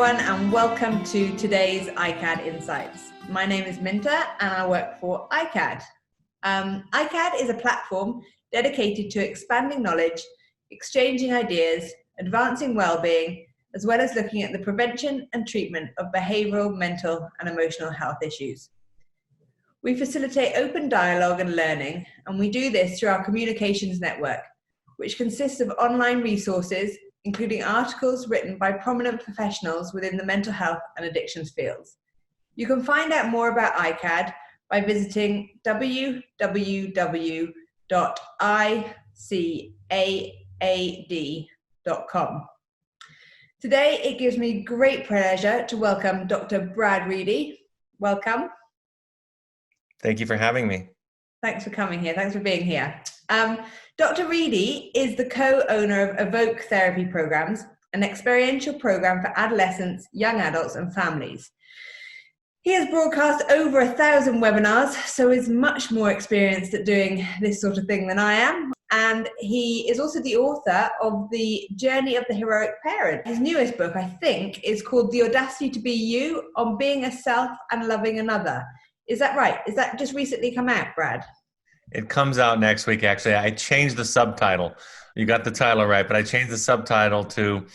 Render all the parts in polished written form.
everyone, and welcome to today's iCAAD Insights. My name is Minta and I work for iCAAD. iCAAD is a platform dedicated to expanding knowledge, exchanging ideas, advancing well-being, as well as looking at the prevention and treatment of behavioural, mental and emotional health issues. We facilitate open dialogue and learning, and we do this through our communications network, which consists of online resources, including articles written by prominent professionals within the mental health and addictions fields. You can find out more about iCAAD by visiting www.iCAAD.com. Today, it gives me great pleasure to welcome Dr. Brad Reedy. Welcome. Thank you for having me. Thanks for coming here. Thanks for being here. Dr. Reedy is the co-owner of Evoke Therapy Programs, an experiential program for adolescents, young adults and families. He has broadcast over 1,000 webinars, so is much more experienced at doing this sort of thing than I am. And he is also the author of The Journey of the Heroic Parent. His newest book, I think, is called The Audacity to Be You, on Being a Self and Loving Another. Is that right? Is that just recently come out, Brad? It comes out next week, actually. I changed the subtitle. You got the title right, but I changed the subtitle to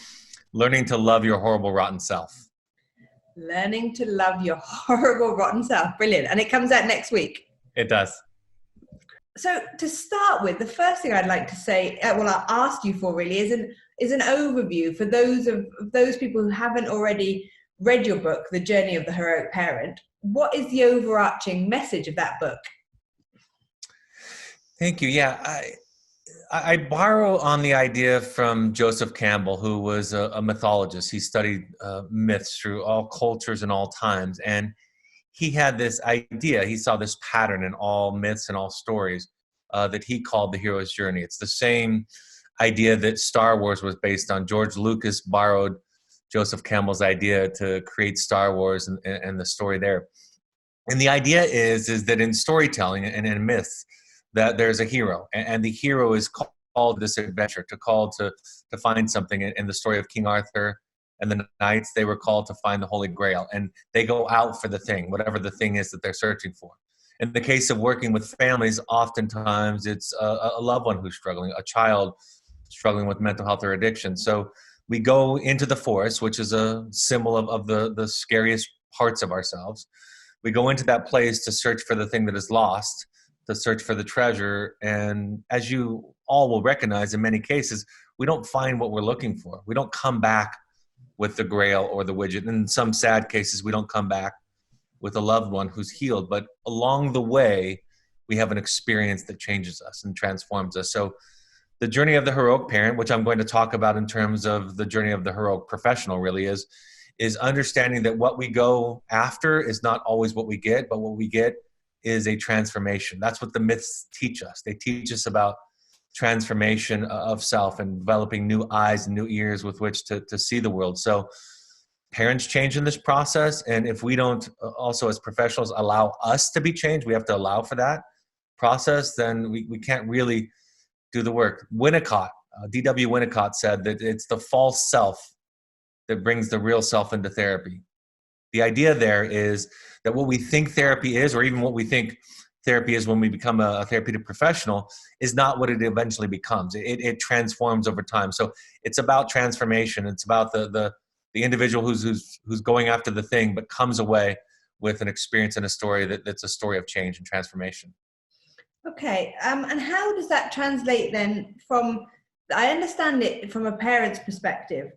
Learning to Love Your Horrible, Rotten Self. Learning to Love Your Horrible, Rotten Self. Brilliant. And it comes out next week? It does. So to start with, the first thing I'd like to say, I'll ask you for really, is an overview for those people who haven't already read your book, The Journey of the Heroic Parent. What is the overarching message of that book? Thank you. Yeah, I borrow on the idea from Joseph Campbell, who was a mythologist. He studied myths through all cultures and all times. And he had this idea, he saw this pattern in all myths and all stories that he called the hero's journey. It's the same idea that Star Wars was based on. George Lucas borrowed Joseph Campbell's idea to create Star Wars and the story there. And the idea is that in storytelling and in myths, that there's a hero, and the hero is called to this adventure, called to find something. In the story of King Arthur and the knights, they were called to find the Holy Grail, and they go out for the thing, whatever the thing is that they're searching for. In the case of working with families, oftentimes it's a loved one who's struggling, a child struggling with mental health or addiction. So we go into the forest, which is a symbol of the scariest parts of ourselves. We go into that place to search for the thing that is lost, to search for the treasure. And as you all will recognize, in many cases, we don't find what we're looking for. We don't come back with the grail or the widget. In some sad cases, we don't come back with a loved one who's healed. But along the way, we have an experience that changes us and transforms us. So the journey of the heroic parent, which I'm going to talk about in terms of the journey of the heroic professional, really is understanding that what we go after is not always what we get, but what we get is a transformation. That's what the myths teach us. They teach us about transformation of self and developing new eyes and new ears with which to see the world. So parents change in this process. And if we don't also as professionals allow us to be changed, we have to allow for that process, then we can't really do the work. Winnicott, D.W. Winnicott said that it's the false self that brings the real self into therapy. The idea there is that what we think therapy is, or even what we think therapy is when we become a therapeutic professional, is not what it eventually becomes. It transforms over time. So it's about transformation. It's about the individual who's going after the thing, but comes away with an experience and a story that's a story of change and transformation. Okay, and how does that translate then from, I understand it from a parent's perspective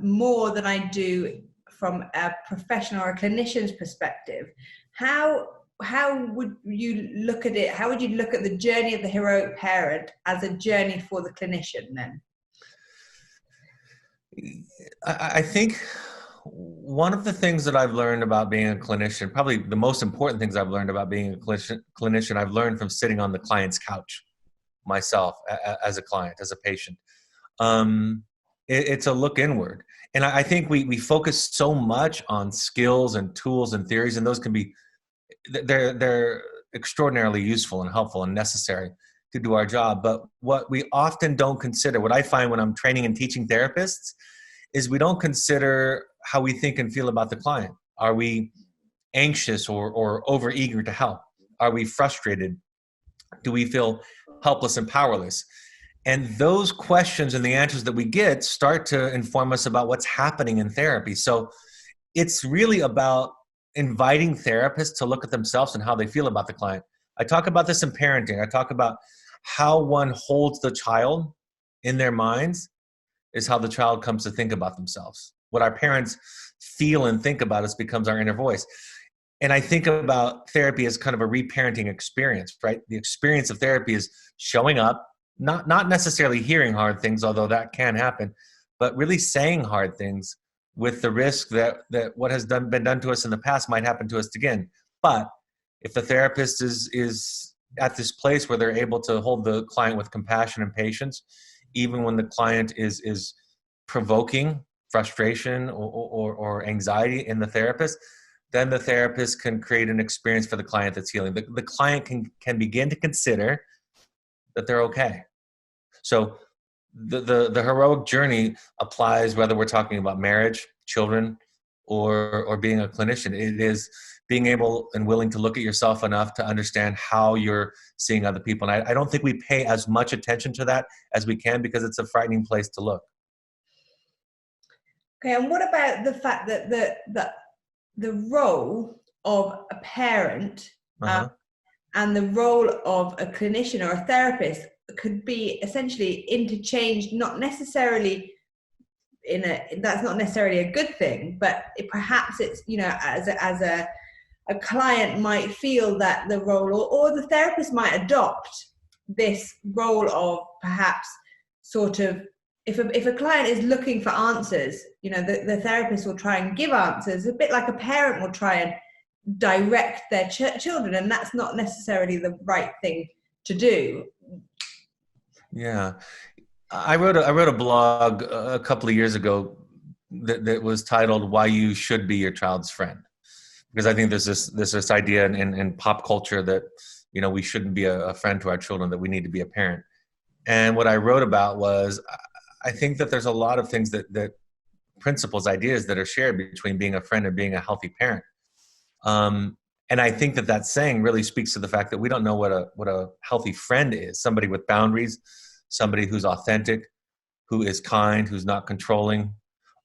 more than I do from a professional or a clinician's perspective. How would you look at it? How would you look at the journey of the heroic parent as a journey for the clinician then? I think one of the things that I've learned about being a clinician, probably the most important things I've learned about being a clinician, I've learned from sitting on the client's couch myself as a client, as a patient. It's a look inward. And I think we focus so much on skills and tools and theories, and those can be, they're extraordinarily useful and helpful and necessary to do our job. But what we often don't consider, what I find when I'm training and teaching therapists, is we don't consider how we think and feel about the client? Are we anxious or over eager to help? Are we frustrated? Do we feel helpless and powerless? And those questions and the answers that we get start to inform us about what's happening in therapy. So it's really about inviting therapists to look at themselves and how they feel about the client. I talk about this in parenting. I talk about how one holds the child in their minds is how the child comes to think about themselves. What our parents feel and think about us becomes our inner voice. And I think about therapy as kind of a reparenting experience, right? The experience of therapy is showing up, not necessarily hearing hard things, although that can happen, but really saying hard things with the risk that what has been done to us in the past might happen to us again. But if the therapist is at this place where they're able to hold the client with compassion and patience, even when the client is provoking frustration or anxiety in the therapist, then the therapist can create an experience for the client that's healing. The client can begin to consider that they're okay. So the heroic journey applies whether we're talking about marriage, children, or being a clinician. It is being able and willing to look at yourself enough to understand how you're seeing other people. And I don't think we pay as much attention to that as we can because it's a frightening place to look. Okay, and what about the fact that the role of a parent and the role of a clinician or a therapist could be essentially interchanged, not necessarily that's not necessarily a good thing, but perhaps it's, as a client might feel that the role or the therapist might adopt this role of perhaps sort of, if a client is looking for answers, the therapist will try and give answers, a bit like a parent will try and direct their children, and that's not necessarily the right thing to do. Yeah. I wrote a blog a couple of years ago that was titled "Why You Should Be Your Child's Friend," because I think there's this idea in pop culture that we shouldn't be a friend to our children, that we need to be a parent. And what I wrote about was I think that there's a lot of things that principles, ideas that are shared between being a friend and being a healthy parent. And I think that saying really speaks to the fact that we don't know what a healthy friend is. Somebody with boundaries, somebody who's authentic, who is kind, who's not controlling,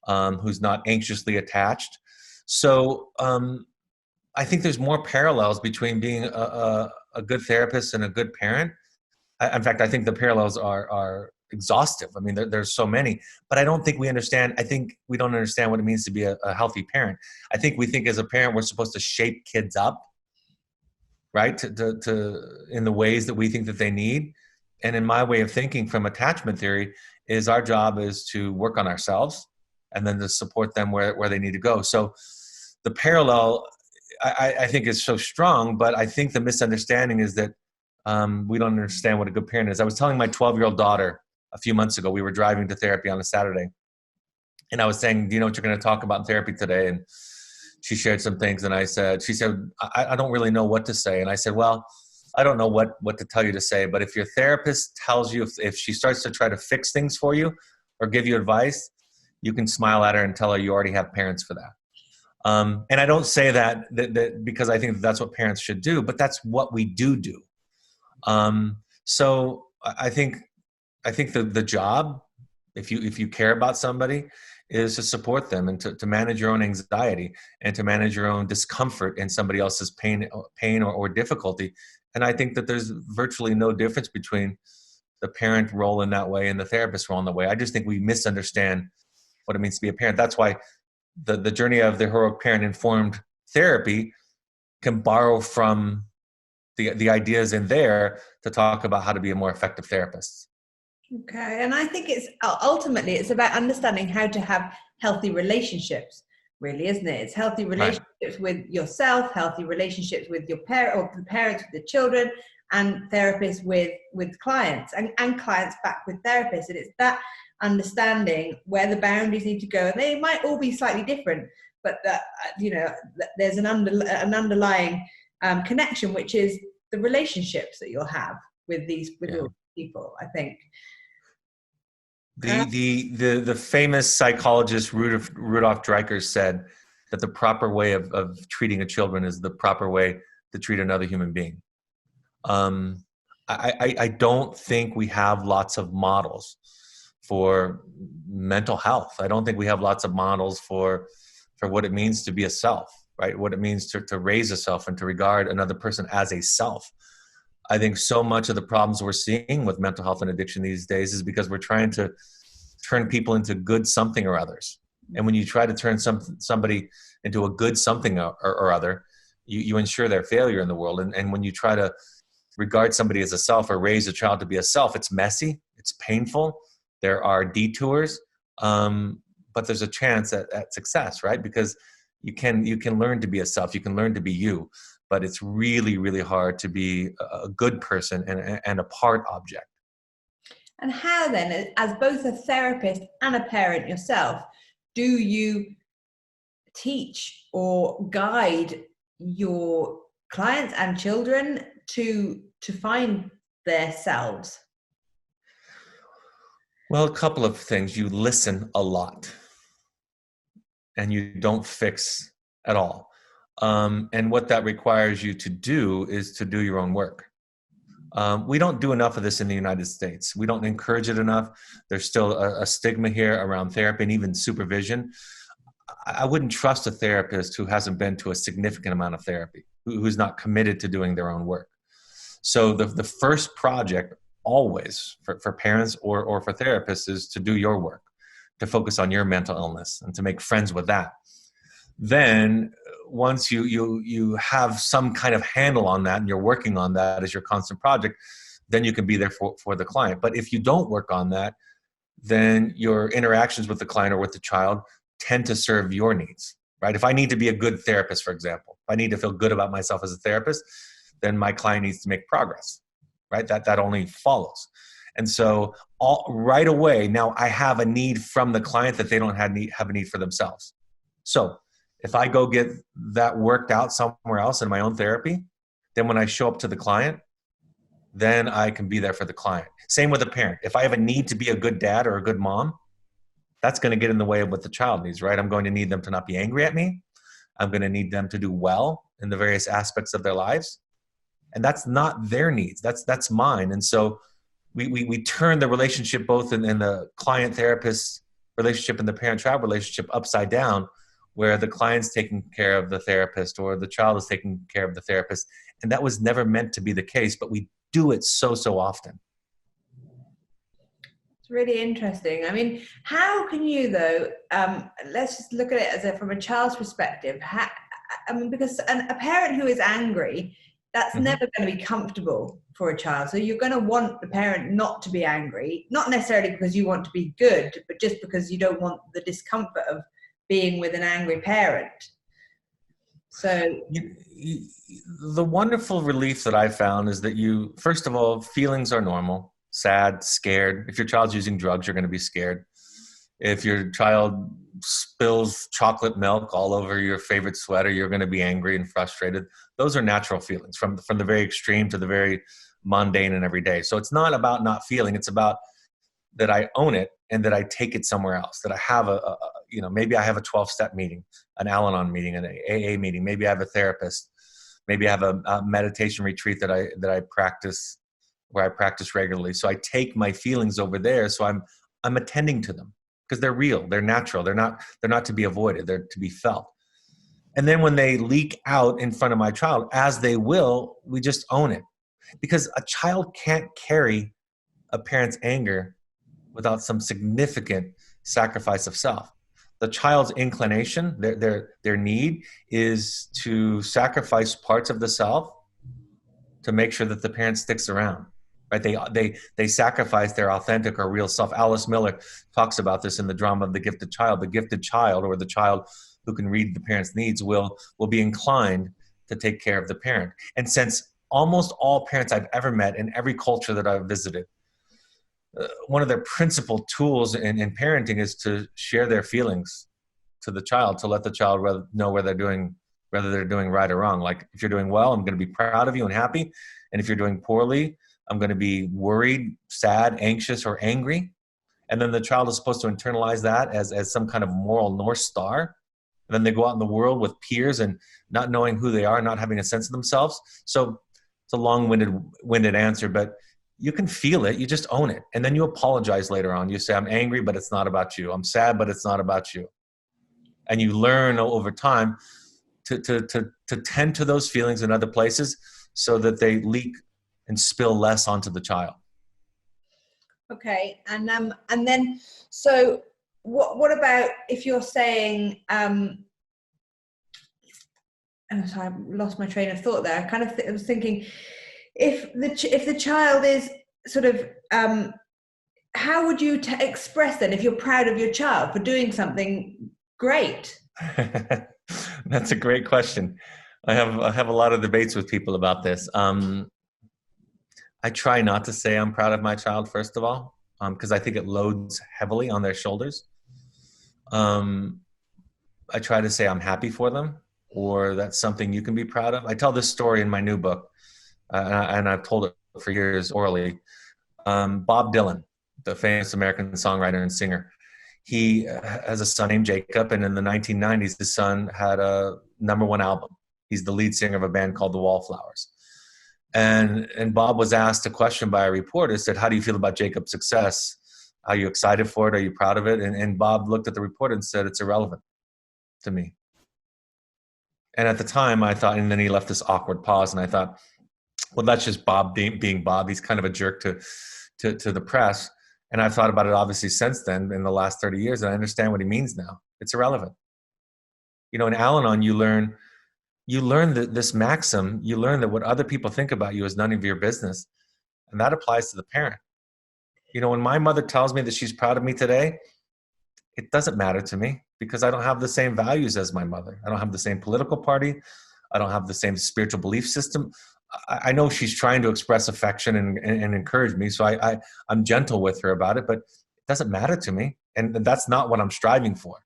who's not anxiously attached. So I think there's more parallels between being a good therapist and a good parent. In fact, I think the parallels are exhaustive. I mean, there's so many, but I don't think we understand. I think we don't understand what it means to be a healthy parent. I think we think as a parent, we're supposed to shape kids up, right? To in the ways that we think that they need. And in my way of thinking from attachment theory is our job is to work on ourselves and then to support them where they need to go. So the parallel, I think is so strong, but I think the misunderstanding is that we don't understand what a good parent is. I was telling my 12-year-old daughter a few months ago, we were driving to therapy on a Saturday, and I was saying, do you know what you're going to talk about in therapy today? And she shared some things, and she said, I don't really know what to say. And I said, well, I don't know what to tell you to say, but if your therapist tells you, if she starts to try to fix things for you or give you advice, you can smile at her and tell her you already have parents for that. And I don't say that because I think that's what parents should do, but that's what we do. So I think the job, if you care about somebody, is to support them and to manage your own anxiety and to manage your own discomfort in somebody else's pain or difficulty. And I think that there's virtually no difference between the parent role in that way and the therapist role in that way. I just think we misunderstand what it means to be a parent. That's why the journey of the heroic parent informed therapy can borrow from the ideas in there to talk about how to be a more effective therapist. Okay, and I think it's ultimately it's about understanding how to have healthy relationships, really, isn't it? It's healthy relationships with yourself, healthy relationships with your parent or the parents with the children, and therapists with clients, and clients back with therapists. And it's that understanding where the boundaries need to go, and they might all be slightly different, but that there's an underlying connection, which is the relationships that you'll have with your people, I think. The famous psychologist Rudolf Dreikers said that the proper way of treating a children is the proper way to treat another human being. I don't think we have lots of models for mental health. I don't think we have lots of models for what it means to be a self, right? What it means to raise a self and to regard another person as a self. I think so much of the problems we're seeing with mental health and addiction these days is because we're trying to turn people into good something or others. And when you try to turn somebody into a good something or other, you ensure their failure in the world. And when you try to regard somebody as a self or raise a child to be a self, it's messy, it's painful, there are detours, but there's a chance at success, right? Because you can learn to be a self, you can learn to be you, but it's really, really hard to be a good person and a part object. And how then, as both a therapist and a parent yourself, do you teach or guide your clients and children to find their selves? Well, a couple of things. You listen a lot and you don't fix at all. And what that requires you to do is to do your own work. We don't do enough of this in the United States. We don't encourage it enough. There's still a stigma here around therapy and even supervision. I wouldn't trust a therapist who hasn't been to a significant amount of therapy, who's not committed to doing their own work. So the first project always for parents or for therapists is to do your work, to focus on your mental illness and to make friends with that. Then once you have some kind of handle on that and you're working on that as your constant project, then you can be there for the client. But if you don't work on that, then your interactions with the client or with the child tend to serve your needs, right? If I need to be a good therapist, for example, if I need to feel good about myself as a therapist, then my client needs to make progress, right? That only follows. And so right away, now I have a need from the client that they don't have a need for themselves. So if I go get that worked out somewhere else in my own therapy, then when I show up to the client, then I can be there for the client. Same with a parent. If I have a need to be a good dad or a good mom, that's going to get in the way of what the child needs, right? I'm going to need them to not be angry at me. I'm going to need them to do well in the various aspects of their lives. And that's not their needs. That's mine. And so we turn the relationship both in the client-therapist relationship and the parent-child relationship upside down, where the client's taking care of the therapist or the child is taking care of the therapist. And that was never meant to be the case, but we do it so often. It's really interesting. I mean, how can you, though, let's just look at it from a child's perspective. Because a parent who is angry, that's never going to be comfortable for a child. So you're going to want the parent not to be angry, not necessarily because you want to be good, but just because you don't want the discomfort of being with an angry parent. So the wonderful relief that I found is that first of all, feelings are normal, sad, scared. If your child's using drugs, you're going to be scared. If your child spills chocolate milk all over your favorite sweater, you're going to be angry and frustrated. Those are natural feelings from the very extreme to the very mundane and everyday. So it's not about not feeling. It's about that I own it and that I take it somewhere else, that I have maybe I have a 12-step meeting, an Al-Anon meeting, an AA meeting. Maybe I have a therapist. Maybe I have a meditation retreat that I practice, where I practice regularly. So I take my feelings over there. So I'm attending to them because they're real, they're natural, they're not to be avoided, they're to be felt. And then when they leak out in front of my child, as they will, we just own it. Because a child can't carry a parent's anger without some significant sacrifice of self. The child's inclination, their need is to sacrifice parts of the self to make sure that the parent sticks around. Right? They sacrifice their authentic or real self. Alice Miller talks about this in the drama of The Gifted Child. The gifted child, or the child who can read the parent's needs, will be inclined to take care of the parent. And since almost all parents I've ever met in every culture that I've visited, one of their principal tools in parenting is to share their feelings to the child, to let the child know whether they're doing right or wrong. Like, if you're doing well, I'm going to be proud of you and happy. And if you're doing poorly, I'm going to be worried, sad, anxious, or angry. And then the child is supposed to internalize that as some kind of moral North Star. And then they go out in the world with peers and not knowing who they are, not having a sense of themselves. So it's a long-winded answer, but you can feel it. You just own it. And then you apologize later on. You say, I'm angry, but it's not about you. I'm sad, but it's not about you. And you learn over time to tend to those feelings in other places so that they leak and spill less onto the child. Okay. And then, so what about if you're saying, oh, sorry, I lost my train of thought there. I kind of I was thinking, if the child is sort of, how would you express then if you're proud of your child for doing something great? That's a great question. I have a lot of debates with people about this. I try not to say I'm proud of my child, first of all, because I think it loads heavily on their shoulders. I try to say I'm happy for them, or that's something you can be proud of. I tell this story in my new book, and I've told it for years orally. Bob Dylan, the famous American songwriter and singer, he has a son named Jacob, and in the 1990s, his son had a #1 album. He's the lead singer of a band called the Wallflowers. And Bob was asked a question by a reporter, said, how do you feel about Jacob's success? Are you excited for it? Are you proud of it? And Bob looked at the reporter and said, it's irrelevant to me. And at the time I thought, and then he left this awkward pause, and I thought, well, that's just Bob being Bob. He's kind of a jerk to the press. And I've thought about it obviously since then in the last 30 years, and I understand what he means now. It's irrelevant. You know, in Al-Anon, you learn this maxim, you learn that what other people think about you is none of your business. And that applies to the parent. You know, when my mother tells me that she's proud of me today, it doesn't matter to me because I don't have the same values as my mother. I don't have the same political party. I don't have the same spiritual belief system. I know she's trying to express affection and encourage me. So I'm gentle with her about it, but it doesn't matter to me. And that's not what I'm striving for.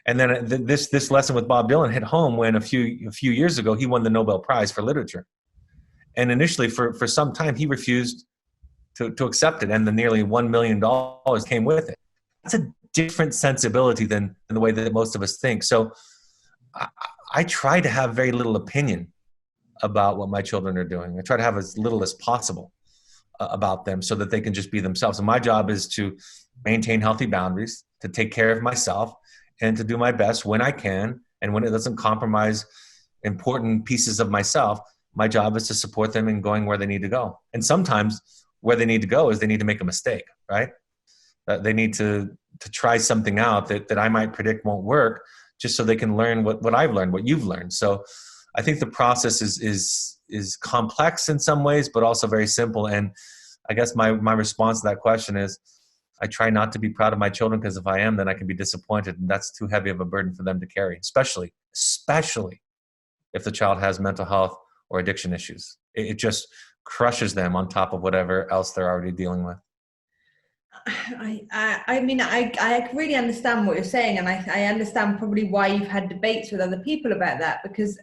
And then this lesson with Bob Dylan hit home when a few years ago, he won the Nobel Prize for Literature. And initially for some time, he refused to accept it. And the nearly $1 million came with it. That's a different sensibility than the way that most of us think. So I try to have very little opinion about what my children are doing. I try to have as little as possible about them so that they can just be themselves. And my job is to maintain healthy boundaries, to take care of myself, and to do my best when I can. And when it doesn't compromise important pieces of myself, my job is to support them in going where they need to go. And sometimes where they need to go is they need to make a mistake, right? They need to try something out that I might predict won't work, just so they can learn what I've learned, what you've learned. So I think the process is complex in some ways, but also very simple. And I guess my response to that question is, I try not to be proud of my children, because if I am, then I can be disappointed, and that's too heavy of a burden for them to carry, especially if the child has mental health or addiction issues. It just crushes them on top of whatever else they're already dealing with. I mean, I really understand what you're saying, and I understand probably why you've had debates with other people about that, because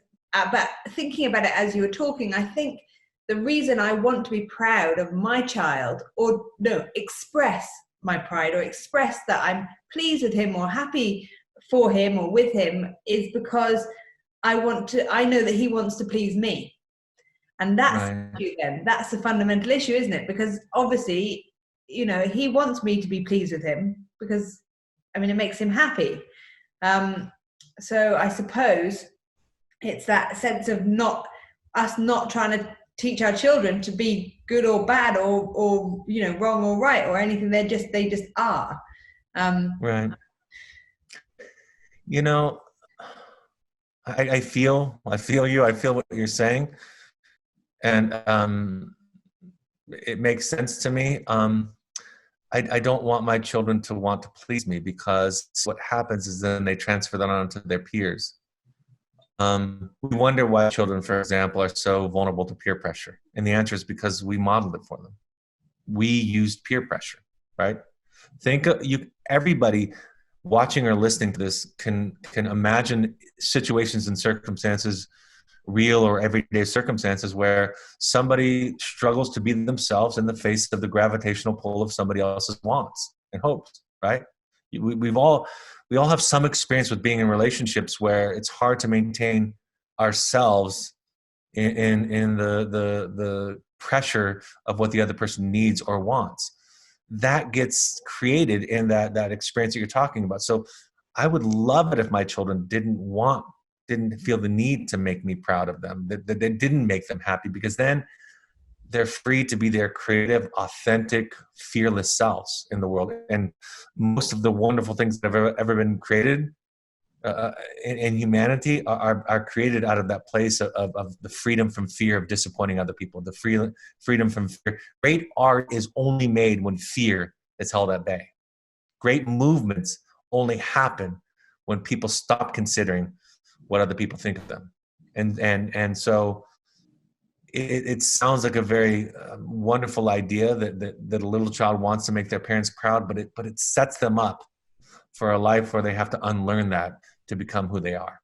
but thinking about it as you were talking, I think the reason I want to be proud of my child, or no, express my pride or express that I'm pleased with him or happy for him or with him, is because I know that he wants to please me. And that's right. Then that's the fundamental issue, isn't it? Because obviously, you know, he wants me to be pleased with him because, I mean, it makes him happy. So I suppose it's that sense of not trying to teach our children to be good or bad or you know, wrong or right or anything. They just are. Right. You know, I feel you. I feel what you're saying, and it makes sense to me. I don't want my children to want to please me, because what happens is then they transfer that on to their peers. We wonder why children, for example, are so vulnerable to peer pressure. And the answer is because we modeled it for them. We used peer pressure, right? Everybody watching or listening to this can imagine situations and circumstances, real or everyday circumstances, where somebody struggles to be themselves in the face of the gravitational pull of somebody else's wants. and hopes, right? We all have some experience with being in relationships where it's hard to maintain ourselves in the pressure of what the other person needs or wants. That gets created in that experience that you're talking about. So I would love it if my children didn't feel the need to make me proud of them, that they didn't make them happy, because then they're free to be their creative, authentic, fearless selves in the world. And most of the wonderful things that have ever been created in humanity are created out of that place of the freedom from fear of disappointing other people, the freedom from fear. Great art is only made when fear is held at bay. Great movements only happen when people stop considering what other people think of them. And so it sounds like a very wonderful idea that a little child wants to make their parents proud, but it sets them up for a life where they have to unlearn that to become who they are.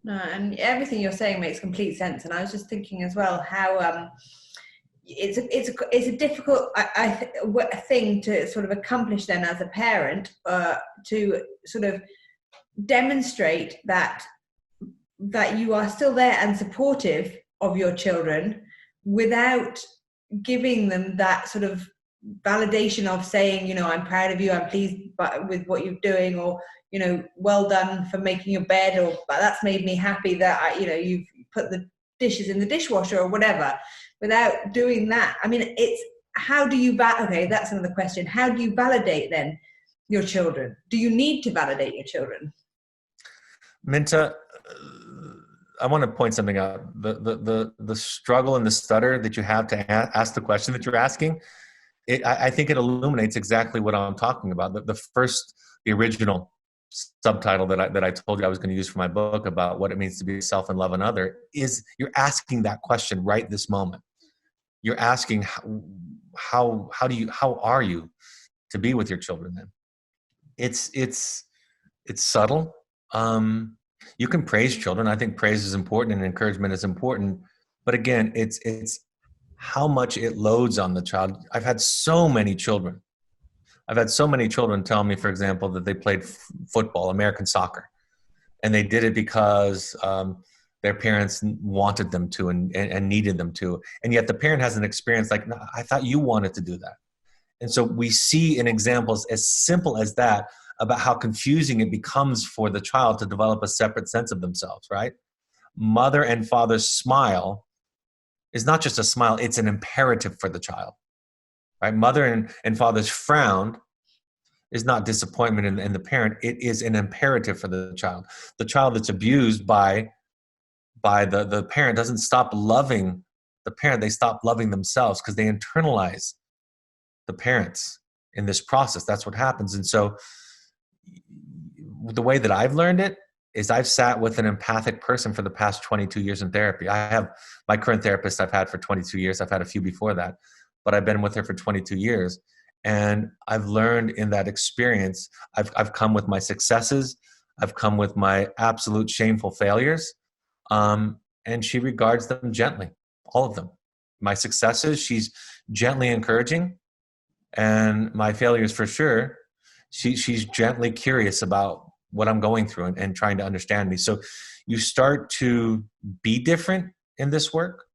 No, and everything you're saying makes complete sense. And I was just thinking as well how it's a difficult thing to sort of accomplish then as a parent, to sort of demonstrate that you are still there and supportive of your children without giving them that sort of validation of saying, you know, I'm proud of you, I'm pleased with what you're doing, or, you know, well done for making your bed, or that's made me happy that you've put the dishes in the dishwasher or whatever, without doing that. I mean, it's how do you okay, that's another question. How do you validate then your children? Do you need to validate your children? Minta, I want to point something out. The struggle and the stutter that you have to ask the question that you're asking, I think it illuminates exactly what I'm talking about. The original subtitle that I told you I was going to use for my book about what it means to be self and love another is you're asking that question right this moment. You're asking how are you to be with your children then? It's subtle. You can praise children. I think praise is important and encouragement is important. But again, it's how much it loads on the child. I've had so many children tell me, for example, that they played football, American soccer, and they did it because their parents wanted them to and needed them to. And yet the parent has an experience like, no, I thought you wanted to do that. And so we see in examples as simple as that about how confusing it becomes for the child to develop a separate sense of themselves, right? Mother and father's smile is not just a smile, it's an imperative for the child, right? Mother and father's frown is not disappointment in the parent, it is an imperative for the child. The child that's abused by the parent doesn't stop loving the parent, they stop loving themselves because they internalize the parents in this process. That's what happens. And so the way that I've learned it is I've sat with an empathic person for the past 22 years in therapy. I have my current therapist I've had for 22 years. I've had a few before that, but I've been with her for 22 years. And I've learned in that experience, I've come with my successes. I've come with my absolute shameful failures. And she regards them gently, all of them. My successes, she's gently encouraging. And my failures, for sure, she's gently curious about what I'm going through and trying to understand me. So you start to be different in this work,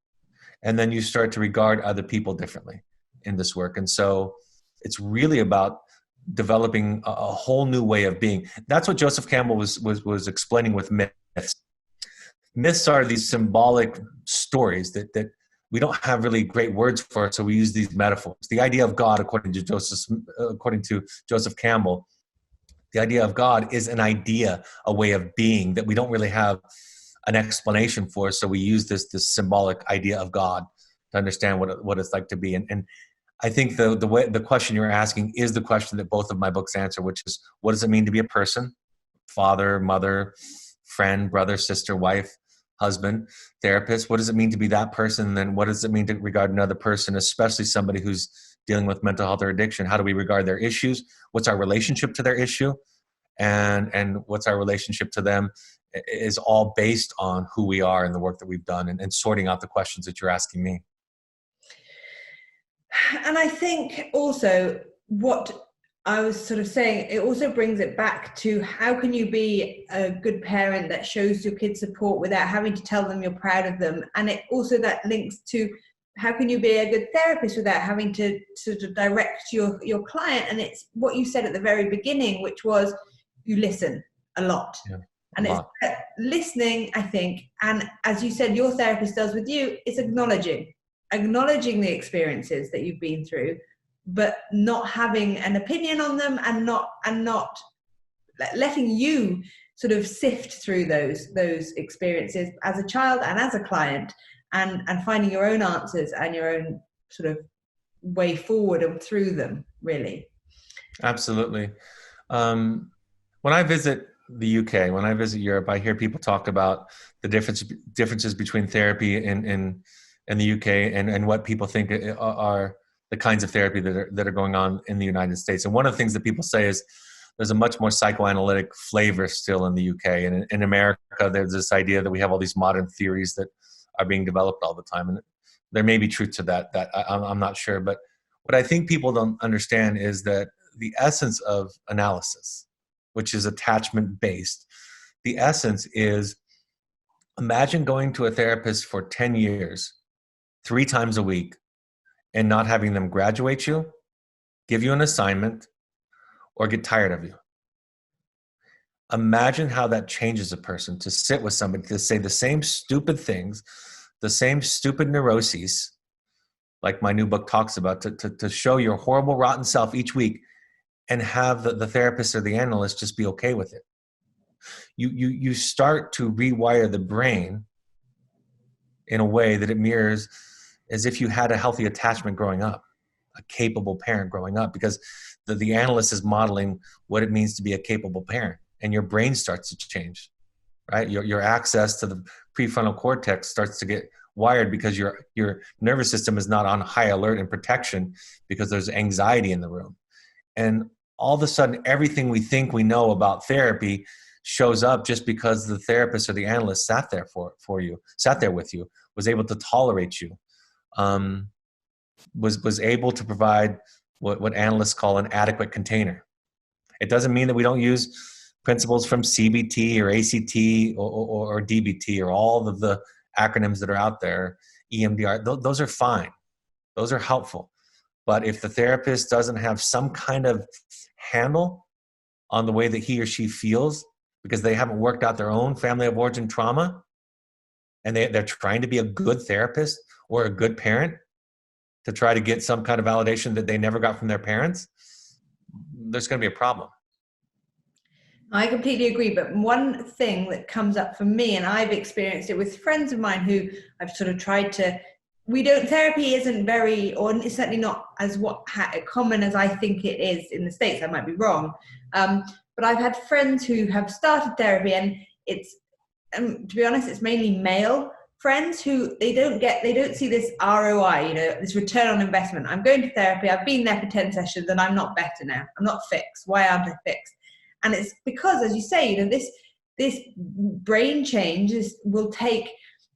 and then you start to regard other people differently in this work. And so it's really about developing a whole new way of being. That's what Joseph Campbell was explaining with myths. Myths are these symbolic stories that we don't have really great words for it, so we use these metaphors. The idea of God, according to Joseph Campbell, the idea of God is an idea, a way of being that we don't really have an explanation for. So we use this symbolic idea of God to understand what it's like to be. And I think the question you're asking is the question that both of my books answer, which is, what does it mean to be a person? Father, mother, friend, brother, sister, wife, husband, therapist. What does it mean to be that person? And then what does it mean to regard another person, especially somebody who's dealing with mental health or addiction? How do we regard their issues? What's our relationship to their issue? And what's our relationship to them is all based on who we are and the work that we've done and sorting out the questions that you're asking me. And I think also what I was sort of saying, it also brings it back to how can you be a good parent that shows your kids support without having to tell them you're proud of them? And it also that links to how can you be a good therapist without having to sort of direct your client? And it's what you said at the very beginning, which was you listen a lot. Yeah, a And it's lot. listening, I think, and as you said, your therapist does with you, it's acknowledging the experiences that you've been through, but not having an opinion on them, and not letting you sort of sift through those experiences as a child and as a client, and finding your own answers and your own sort of way forward and through them, really. Absolutely. When I visit the UK, when I visit Europe, I hear people talk about the differences between therapy in the UK and what people think are the kinds of therapy that are going on in the United States. And one of the things that people say is there's a much more psychoanalytic flavor still in the UK. And in America, there's this idea that we have all these modern theories that are being developed all the time. And there may be truth to that I'm not sure. But what I think people don't understand is that the essence of analysis, which is attachment based, the essence is, imagine going to a therapist for 10 years, 3 times a week, and not having them graduate you, give you an assignment, or get tired of you. Imagine how that changes a person to sit with somebody to say the same stupid things, the same stupid neuroses, like my new book talks about, to show your horrible, rotten self each week, and have the therapist or the analyst just be okay with it. You start to rewire the brain in a way that it mirrors as if you had a healthy attachment growing up, a capable parent growing up, because the analyst is modeling what it means to be a capable parent, and your brain starts to change, right? Your access to the prefrontal cortex starts to get wired because your nervous system is not on high alert and protection because there's anxiety in the room. And all of a sudden, everything we think we know about therapy shows up just because the therapist or the analyst sat there with you, was able to tolerate you, was able to provide what analysts call an adequate container. It doesn't mean that we don't use principles from CBT or ACT or DBT or all of the acronyms that are out there, EMDR. Those are fine. Those are helpful. But if the therapist doesn't have some kind of handle on the way that he or she feels because they haven't worked out their own family of origin trauma, and they're trying to be a good therapist or a good parent to try to get some kind of validation that they never got from their parents, there's going to be a problem. I completely agree. But one thing that comes up for me, and I've experienced it with friends of mine who I've sort of tried to, therapy isn't very, or it's certainly not as common as I think it is in the States. I might be wrong. But I've had friends who have started therapy, and it's, to be honest, it's mainly male friends who they don't see this ROI, this return on investment. I'm going to therapy. I've been there for 10 sessions and I'm not better now. I'm not fixed. Why aren't I fixed? And it's because, as you say, this brain change will take,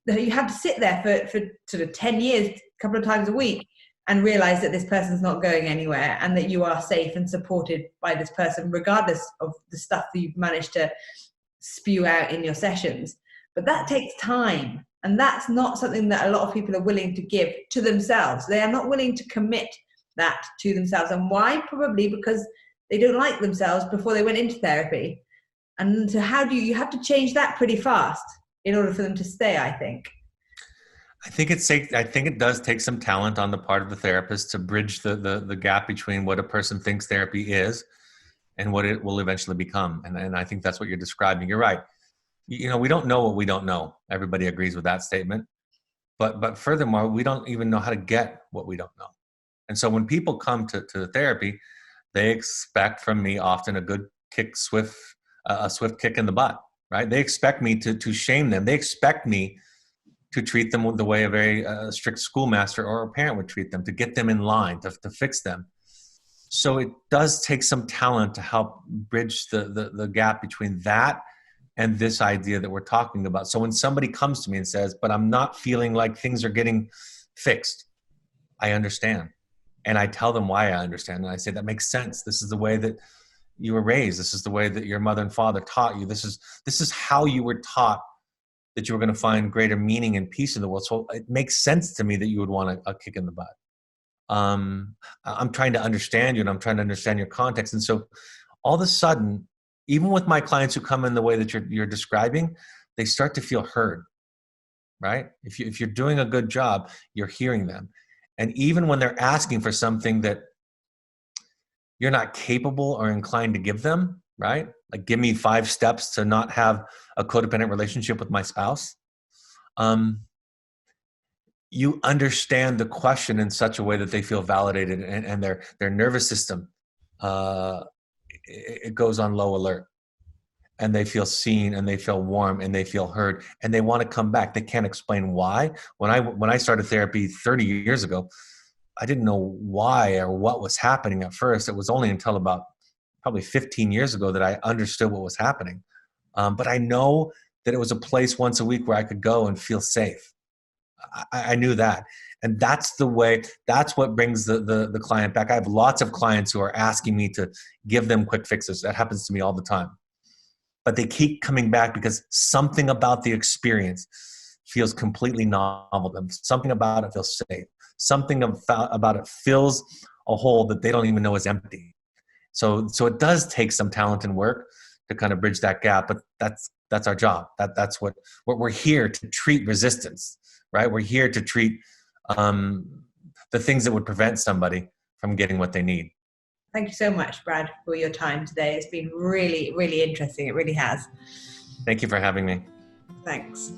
you have to sit there for sort of 10 years, a couple of times a week, and realize that this person's not going anywhere and that you are safe and supported by this person, regardless of the stuff that you've managed to spew out in your sessions. But that takes time. And that's not something that a lot of people are willing to give to themselves. They are not willing to commit that to themselves. And why? Probably because they don't like themselves before they went into therapy. And so you have to change that pretty fast in order for them to stay, I think. I think it does take some talent on the part of the therapist to bridge the gap between what a person thinks therapy is and what it will eventually become. And I think that's what you're describing. You're right. We don't know what we don't know. Everybody agrees with that statement. But furthermore, we don't even know how to get what we don't know. And so when people come to therapy, they expect from me often a good kick, a swift kick in the butt, right? They expect me to shame them. They expect me to treat them the way a very strict schoolmaster or a parent would treat them, to get them in line, to fix them. So it does take some talent to help bridge the gap between that and this idea that we're talking about. So when somebody comes to me and says, but I'm not feeling like things are getting fixed, I understand. And I tell them why I understand. And I say, that makes sense. This is the way that you were raised. This is the way that your mother and father taught you. This is how you were taught that you were going to find greater meaning and peace in the world. So it makes sense to me that you would want a kick in the butt. I'm trying to understand you, and I'm trying to understand your context. And so all of a sudden, even with my clients who come in the way that you're describing, they start to feel heard, right? If you're doing a good job, you're hearing them. And even when they're asking for something that you're not capable or inclined to give them, right? Like, give me 5 steps to not have a codependent relationship with my spouse. You understand the question in such a way that they feel validated, and their nervous system, it goes on low alert, and they feel seen, and they feel warm, and they feel heard, and they want to come back. They can't explain why. When I started therapy 30 years ago, I didn't know why or what was happening at first. It was only until about probably 15 years ago that I understood what was happening. But I know that it was a place once a week where I could go and feel safe. I knew that. And that's what brings the client back. I have lots of clients who are asking me to give them quick fixes. That happens to me all the time. But they keep coming back because something about the experience feels completely novel. Something about it feels safe. Something about it fills a hole that they don't even know is empty. So it does take some talent and work to kind of bridge that gap, but that's our job. That's what we're here to treat resistance, right? We're here to treat the things that would prevent somebody from getting what they need. Thank you so much, Brad, for your time today. It's been really, really interesting. It really has. Thank you for having me. Thanks.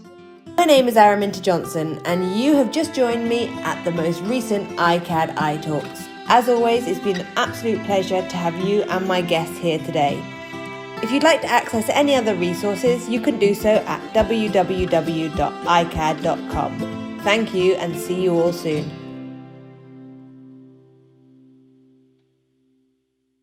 My name is Araminta Johnson, and you have just joined me at the most recent iCAAD iTalks. As always, it's been an absolute pleasure to have you and my guests here today. If you'd like to access any other resources, you can do so at www.icaad.com. Thank you, and see you all soon.